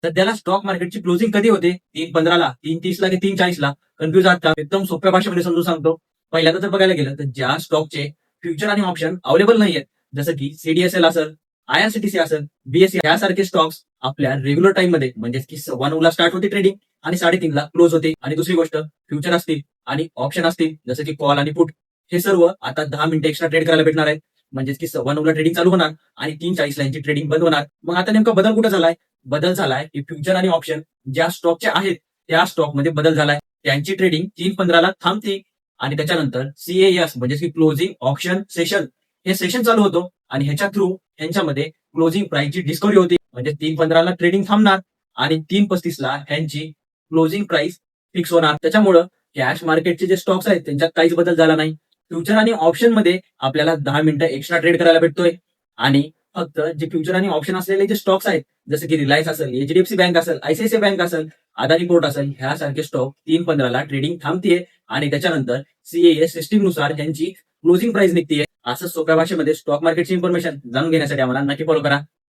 सध्याला स्टॉक मार्केटची क्लोजिंग कधी होते? 3:15ला, 3:30ला की 3:40ला? कन्फ्युज आहात का? एकदम सोप्या भाषेमध्ये समजून सांगतो. पहिल्यांदा जर बघायला गेलं तर ज्या स्टॉकचे फ्युचर आणि ऑप्शन अवेलेबल नाहीयेत, जसं की सीडीएसएल असेल, आयआरसीटीसी असेल, बीएससी यासारखे स्टॉक्स आपल्या रेग्युलर टाइम मध्ये म्हणजेच की 9:15ला स्टार्ट होते ट्रेडिंग आणि 3:30ला क्लोज होते. आणि दुसरी गोष्ट, फ्युचर असतील आणि ऑप्शन असतील जसं की कॉल आणि पुट, हे सर्व आता 10 मिनिटं एक्स्ट्रा ट्रेड करायला भेटणार आहेत. म्हणजेच की 9:15ला ट्रेडिंग चालू होणार आणि 3:40ला यांची ट्रेडिंग बंद होणार. मग आता नेमका बदल कुठे झालाय? बदल झालाय की फ्युचर आणि ऑप्शन ज्या स्टॉकचे आहेत त्या स्टॉकमध्ये बदल झालाय. त्यांची ट्रेडिंग 3:15ला थांबते आणि त्याच्यानंतर सीएएस म्हणजे की क्लोजिंग ऑप्शन सेशन, हे सेशन चालू होतो आणि ह्याच्या थ्रू ह्यांच्यामध्ये क्लोजिंग प्राइसची डिस्कवरी होती. म्हणजे 3:15ला ट्रेडिंग थांबणार आणि 3:35ला ह्यांची क्लोजिंग प्राइस फिक्स होणार. त्याच्यामुळं कॅश मार्केटचे जे स्टॉक्स आहेत त्यांच्यात काहीच बदल झाला नाही. फ्युचर आणि ऑप्शन मध्ये आपल्याला 10 मिनिटं एक्स्ट्रा ट्रेड करायला भेटतोय. आणि फक्त जे फ्युचर आणि ऑप्शन असलेले जे स्टॉक्स आहेत जसे की रिलायन्स असेल, एचडीएफसी बँक असेल, आयसीआयसीआय बँक असेल, अदानी पोर्ट असेल, ह्यासारखे स्टॉक 3:15ला ट्रेडिंग थांबतीये आणि त्याच्यानंतर सीएए सिस्टीम नुसार त्यांची क्लोजिंग प्राइस निघतीये. असं सोप्या भाषेमध्ये स्टॉक मार्केटची इन्फॉर्मेशन जाणून घेण्यासाठी आम्हाला नक्की फॉलो करा.